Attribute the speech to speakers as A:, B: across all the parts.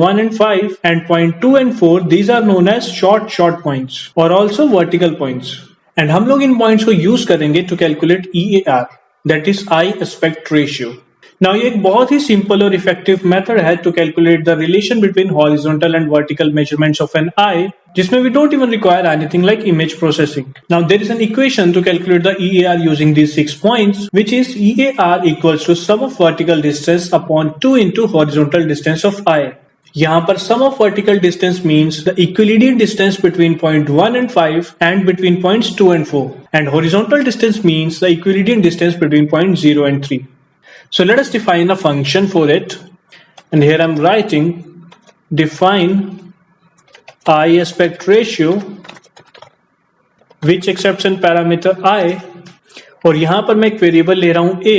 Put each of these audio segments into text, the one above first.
A: 1 and 5 and point 2 and 4, these are known as short points or also vertical points. And हम लोग इन points को use करेंगे to calculate EAR, that is eye aspect ratio. Now ये एक बहुत ही simple और effective method है to calculate the relation between horizontal and vertical measurements of an eye, जिसमें we don't even require anything like image processing. Now there is an equation to calculate the EAR using these 6 points, which is EAR equals to sum of vertical distance upon 2 into horizontal distance of eye. यहाँ पर sum of vertical distance means the Euclidean distance between point 1 and 5 and between points 2 and 4, and horizontal distance means the Euclidean distance between point 0 and 3. So let us define a function for it, and here I'm writing define eye aspect ratio which accepts an parameter I, और यहाँ पर मैं एक variable ले रहा हूँ a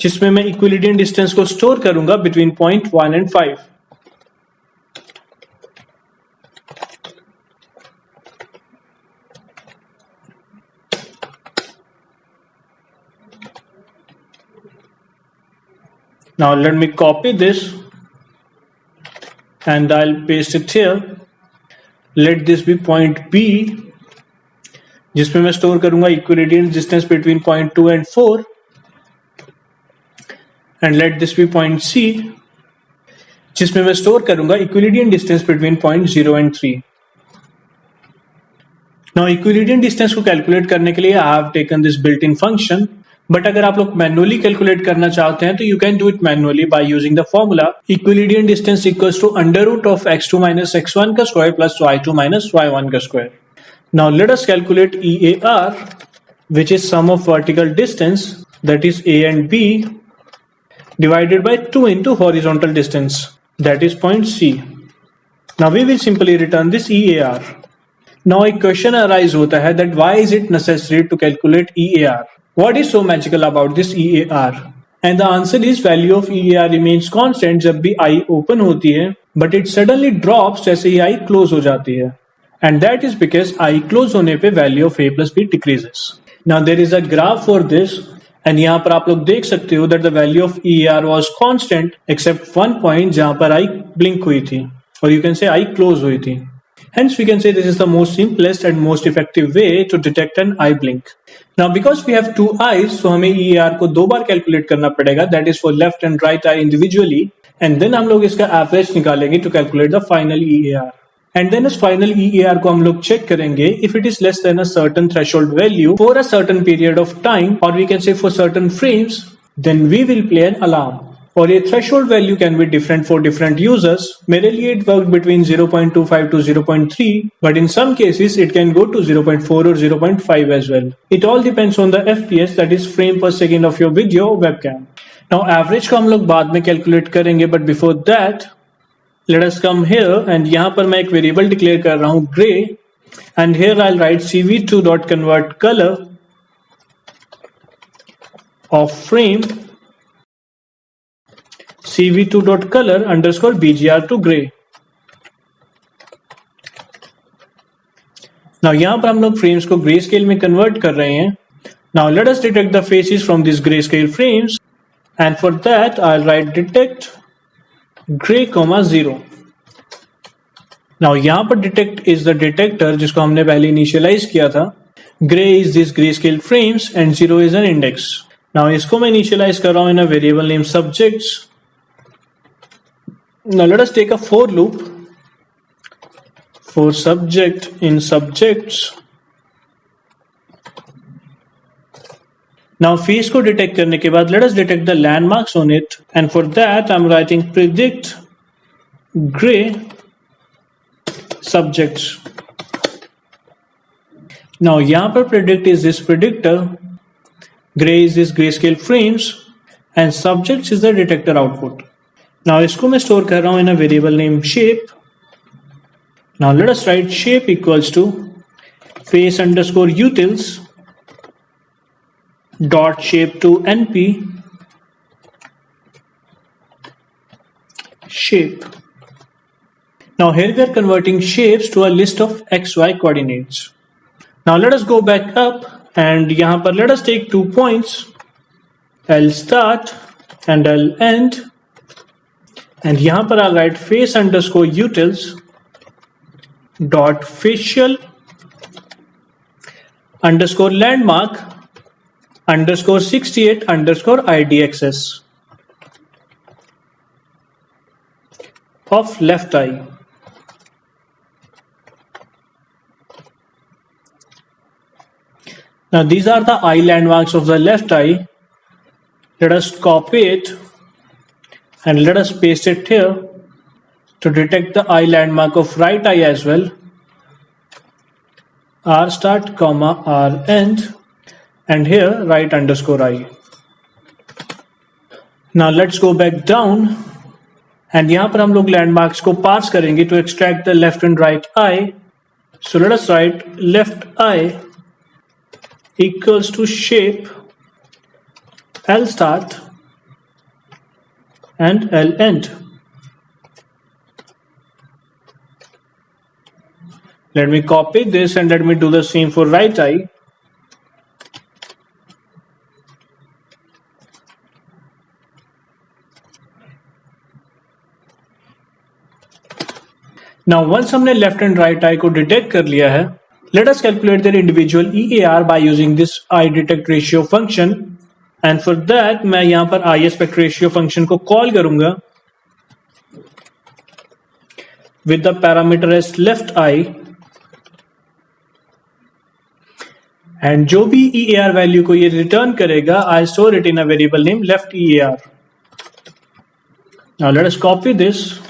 A: जिसमें मैं इक्विलिडियन डिस्टेंस को स्टोर करूंगा between point 1 and 5. Now let me copy this and I'll paste it here. Let this be point B, जिसमें मैं स्टोर करूंगा Euclidean distance between point 2 and 4, and let this be point C, जिसमें मैं store करूंगा Euclidean distance between point 0 and 3. Now Euclidean distance को calculate करने के लिए I have taken this built in function, but अगर आप लोग मैनुअली कैलकुलेट करना चाहते हैं तो you can do it manually by using the formula Euclidean distance equals to under root of x2 minus x1 का square plus y2 minus y1 का square. Now let us calculate EAR, which is sum of vertical distance, that is A and B, divided by 2 into horizontal distance, that is point C. Now we will simply return this EAR. Now a question arise होता है that why is it necessary to calculate EAR? What is so magical about this EAR? And the answer is value of EAR remains constant जब भी eye open होती है, but it suddenly drops जैसे ही eye close हो जाती है. And that is because eye close होने पे value of A plus B decreases. Now there is a graph for this, and यहाँ पर आप लोग देख सकते हो that the value of EAR was constant except one point जहाँ पर eye blink हुई थी, or you can say eye close हुई थी. Hence we can say this is the most simplest and most effective way to detect an eye blink. Now because we have two eyes, so हमें EAR को दो बार calculate करना पड़ेगा, that is for left and right eye individually, and then हम लोग इसका average निकालेंगे to calculate the final EAR. And then इस final EAR को हम लोग चेक करेंगे if it is less than a certain threshold value for a certain period of time, or we can say for certain frames, then we will play an alarm. और ये threshold value can be different for different users. मेरे लिए it worked between 0.25 to 0.3, but in some cases it can go to 0.4 or 0.5 as well. It all depends on the FPS, that is frame per second of your video or webcam. Now average को हम लोग बाद में calculate करेंगे, but before that let us come here, and यहाँ पर मैं एक variable declare कर रहा हूँ gray, and here I'll write cv2.convert color of frame cv2.color underscore bgr to gray. Now यहाँ पर हम लोग frames को gray scale में convert कर रहे हैं. Now let us detect the faces from these gray scale frames, and for that I'll write detect gray, 0. Now यहाँ पर detect is the detector जिसको हमने पहले initialize किया था. Gray is this grayscale frames and 0 is an index. Now इसको मैं initialize कर रहा हूँ in a variable named subjects. Now let us take a for loop for subject in subjects. Now face को detect करने के बाद let us detect the landmarks on it, and for that I'm writing predict gray subjects. Now यहाँ पर predict is this predictor, gray is this grayscale frames, and subjects is the detector output. Now इसको मैं store कर रहा हूँ in a variable named shape. Now let us write shape equals to face underscore utils dot shape to np shape. Now here we are converting shapes to a list of xy coordinates. Now let us go back up, and यहाँ पर let us take 2 points, L start and L end, and यहां पर I'll write face underscore utils dot facial underscore landmark underscore 68 underscore idxs of left eye. Now these are the eye landmarks of the left eye. Let us copy it and let us paste it here to detect the eye landmark of right eye as well. R start comma R end and here right underscore eye. Now let's go back down and यहाँ पर हम लोग landmarks को parse करेंगे to extract the left and right eye. So let us write left eye equals to shape L start and L end. Let me copy this and let me do the same for right eye. Now once हमने left and right eye को detect कर लिया है, let us calculate their individual EAR by using this eye detect ratio function. And for that मैं यहाँ पर eye aspect ratio function को call करूंगा with the parameter as left eye. And जो भी EAR value को ये return करेगा, I store it in a variable name left EAR. Now let us copy this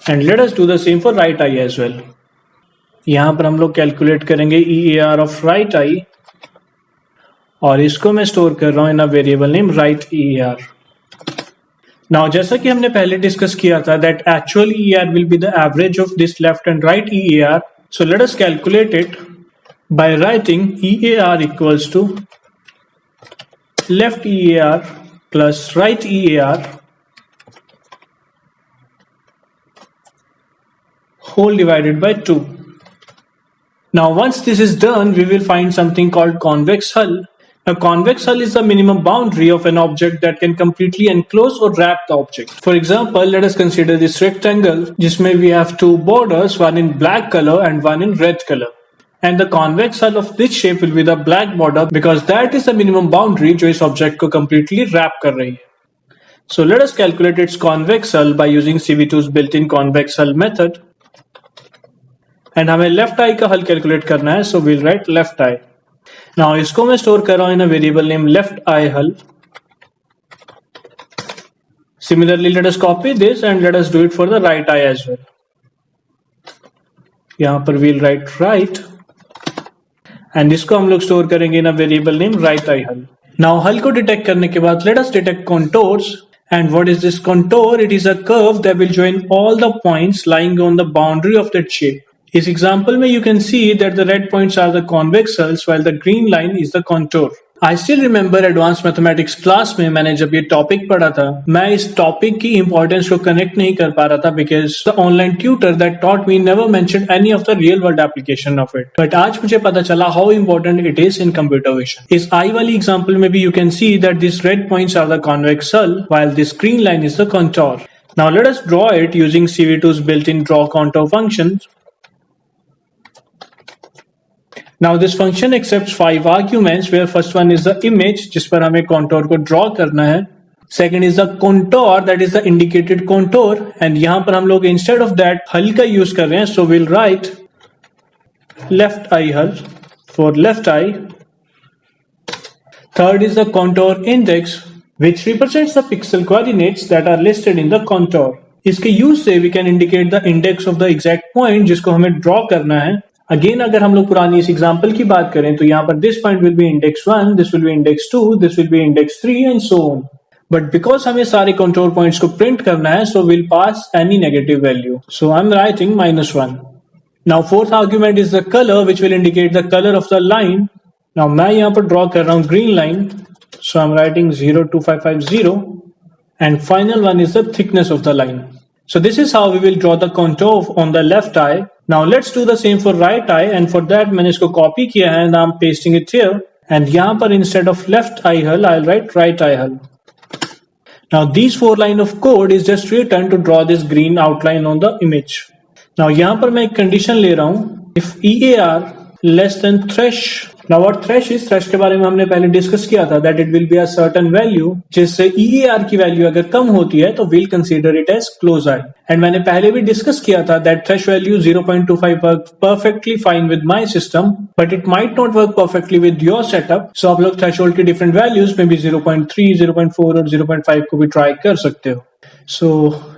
A: and let us do the same for right eye as well. यहाँ पर हम लोग calculate करेंगे EAR of right eye और इसको मैं store कर रहा हूँ in a variable name right EAR. Now जैसा कि हमने पहले discuss किया था that actual EAR will be the average of this left and right EAR. So let us calculate it by writing EAR equals to left EAR plus right EAR whole divided by 2. Now once this is done, we will find something called convex hull. Now convex hull is the minimum boundary of an object that can completely enclose or wrap the object. For example, let us consider this rectangle जिसमें we have two borders, one in black color and one in red color. And the convex hull of this shape will be the black border because that is the minimum boundary जो इस object को completely wrap कर रही है. So let us calculate its convex hull by using CV2's built-in convex hull method. And हमें left eye का hull calculate करना है, so we'll write left eye. Now इसको मैं store कर रहा हूँ in a variable name left eye hull. Similarly, let us copy this and let us do it for the right eye as well. यहाँ पर we'll write right. And इसको हम लोग store करेंगे in a variable name right eye hull. Now hull को detect करने के बाद let us detect contours. And what is this contour? It is a curve that will join all the points lying on the boundary of that shape. इस example में you can see that the red points are the convex hulls while the green line is the contour. I still remember advanced mathematics class में मैंने जब ये topic पढ़ा था, मैं इस topic की importance को connect नहीं कर पा रहा था because the online tutor that taught me never mentioned any of the real world application of it. But आज मुझे पता चला how important it is in computer vision. इस I वाली example में भी you can see that these red points are the convex hull while this green line is the contour. Now let us draw it using CV2's built-in draw contour functions. Now this function accepts 5 arguments where first one is the image जिस पर हमें contour को draw करना है. Second is the contour that is the indicated contour and यहाँ पर हम लोग instead of that hull का use कर रहे हैं, so we'll write left eye hull for left eye. Third is the contour index which represents the pixel coordinates that are listed in the contour. इसके use से we can indicate the index of the exact point जिसको हमें draw करना है. Again अगर हम लोग पुरानी इस एग्जाम्पल की बात करें तो यहाँ पर this point will be index 1, this will be index 2, this will be index 3 and so on. But because हमें सारे कंट्रोल पॉइंट्स को प्रिंट करना है, so will pass any negative value. So I am writing -1. Now fourth argument is the colour which will indicate the colour of the line. Now मैं यहाँ पर draw कर रहा हूँ green line, so I am writing 02550 and final one is the thickness of the line. So this is how we will draw the contour on the left eye. Now let's do the same for right eye and for that मैंने इसको copy किया है and I'm pasting it here and यहाँ पर instead of left eye hull I'll write right eye hull. Now these 4 lines of code is just written to draw this green outline on the image. Now यहाँ पर मैं एक condition ले रहा हूँ, if EAR less than thresh. Now what thresh is? Thresh के बारे में हमने पहले डिस्कस किया था that it will be a certain value जिससे EAR की वैल्यू अगर कम होती है तो we'll consider it as close eye. And मैंने पहले भी डिस्कस किया था that thresh value 0.25 works perfectly fine with my system, but it might not work perfectly with your setup. So आप लोग threshold की different values में भी 0.3, 0.4 और 0.5 को भी try कर सकते हो. So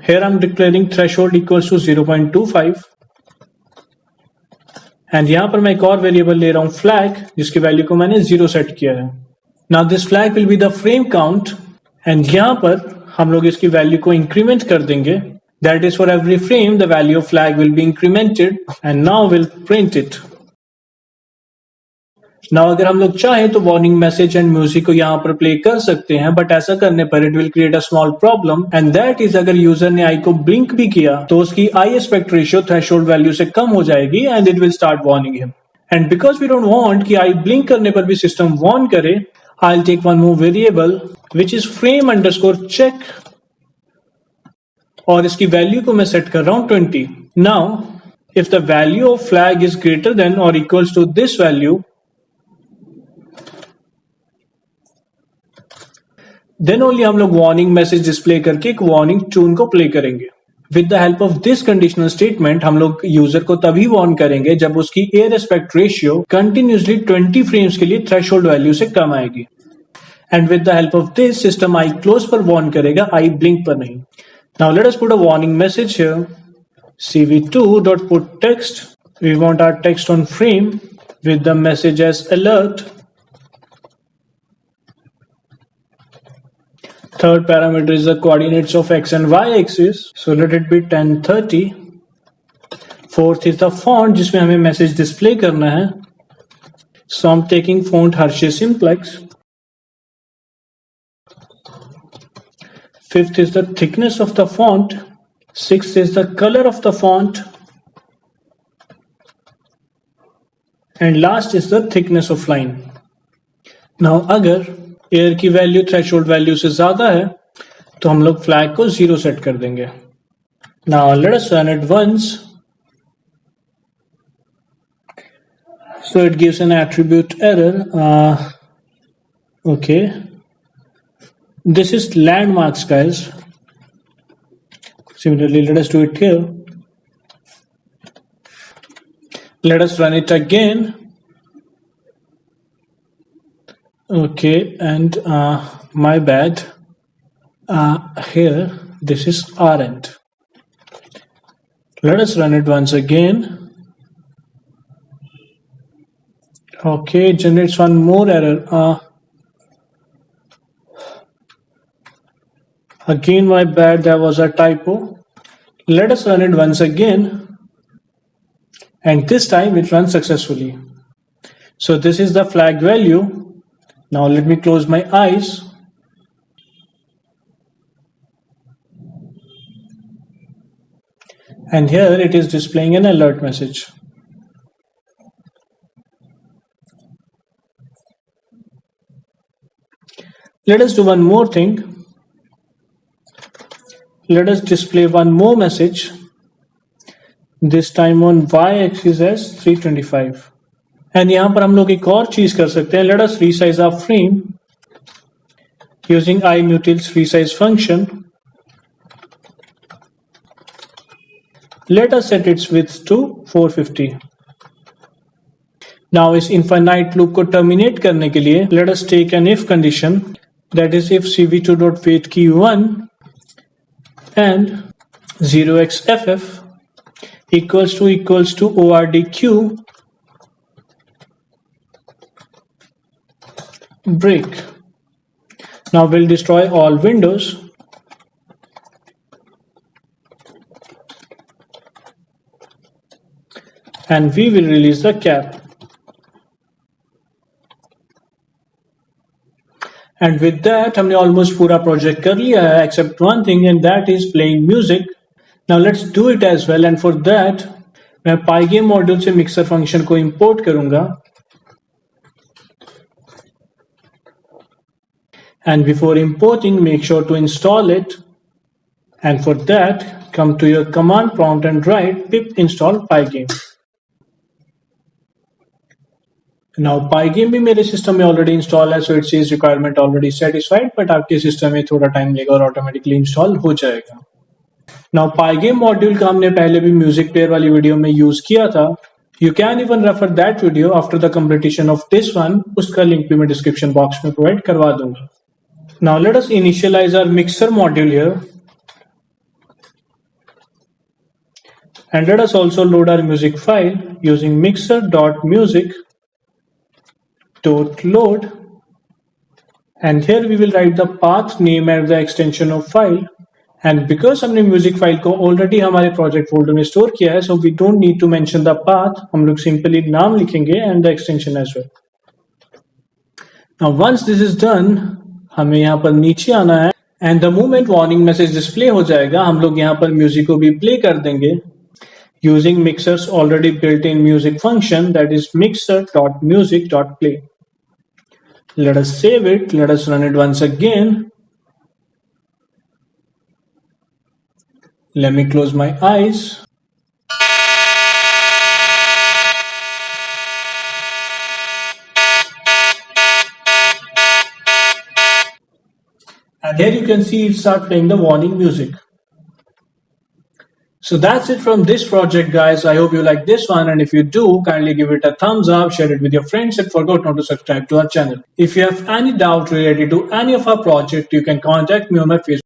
A: here I'm declaring threshold equals to 0.25. And यहां पर मैं एक और वेरिएबल ले रहा हूं फ्लैग जिसकी वैल्यू को मैंने 0 सेट किया है. Now this flag will be the frame count and यहां पर हम लोग इसकी वैल्यू को इंक्रीमेंट कर देंगे. That is for every frame the value of flag will be incremented and now will print it. Now अगर हम लोग चाहें तो वार्निंग मैसेज एंड म्यूजिक को यहाँ पर प्ले कर सकते हैं, बट ऐसा करने पर it will create a small problem and that is अगर यूजर ने आई को ब्लिंक भी किया तो उसकी eye aspect ratio threshold value से कम हो जाएगी and it will start warning him. And because we don't want कि आई ब्लिंक करने पर भी सिस्टम वार्न करे, I will take one more variable which is frame underscore check और इसकी वैल्यू को मैं सेट कर रहा हूं 20. Now if the value of flag is greater than और equals to this value, then only हम लोग वार्निंग मैसेज डिस्प्ले करके एक वार्निंग ट्यून को प्ले करेंगे. With the help of this conditional statement हम लोग यूजर को तभी वार्न करेंगे जब उसकी EAR aspect ratio continuously 20 frames के लिए थ्रेशोल्ड वैल्यू से कम आएगी. And with the help of this system eye close पर वार्न करेगा, आई ब्लिंक पर नहीं. Now let us put a warning message here. cv2.putText. We want our text on frame with the message as alert. Third parameter is the coordinates of x and y axis. So let it be 1030. Fourth is the font जिसमें हमें message display करना है. So I'm taking font Hershey Simplex. Fifth is the thickness of the font. Sixth is the color of the font. And last is the thickness of line. Now अगर air की value threshold value से ज्यादा है तो हम लोग flag को 0 set कर देंगे. Now let us run it once. So it gives an attribute error. Okay, this is landmarks guys. Similarly let us do it here. Let us run it again. Okay, and my bad. Here, this is our end. Let us run it once again. Okay, it generates one more error. Again, my bad, there was a typo. Let us run it once again. And this time it runs successfully. So this is the flag value. Now let me close my eyes. And here it is displaying an alert message. Let us do one more thing. Let us display one more message. This time on y-axis as 325. And यहां पर हम लोग एक और चीज कर सकते हैं. Let us resize our frame using iMutil's resize function. Let us set its width to 450. Now इस infinite loop को terminate करने के लिए let us take an if condition, that is if cv2.wait key 1 and 0xff equals to ordq break. Now we'll destroy all windows. And we will release the cap. And with that हमने almost पूरा project कर लिया है except one thing, and that is playing music. Now let's do it as well, and for that मैं pygame module से mixer function को import करूंगा. And before importing, make sure to install it. And for that, come to your command prompt and write pip install pygame. Now pygame भी मेरे system में already install है, so it says requirement already satisfied, but आपके system में थोड़ा time लेगा और automatically install हो जाएगा. नाउ pygame मॉड्यूल का हमने पहले भी म्यूजिक प्लेयर वाली वीडियो में यूज किया था. You can even refer that video after the completion of this one. उसका लिंक भी मैं डिस्क्रिप्शन बॉक्स में प्रोवाइड करवा दूंगा. Now let us initialize our mixer module here. And let us also load our music file using mixer.music.load, and here we will write the path name and the extension of file. And because हमने music file को already हमारे project folder में store किया है, so we don't need to mention the path. हम लोग simply नाम लिखेंगे and the extension as well. Now once this is done, हमें यहाँ पर नीचे आना है and the moment warning message display हो जाएगा, हम लोग यहाँ पर म्यूजिक को भी प्ले कर देंगे using Mixer's already built-in music function, that is mixer.music.play. Let us save it. Let us run it once again. Let me close my eyes. And here you can see it start playing the warning music. So that's it from this project, guys. I hope you like this one, and if you do, kindly give it a thumbs up, share it with your friends, and forget not to subscribe to our channel. If you have any doubt related to any of our project, you can contact me on my Facebook.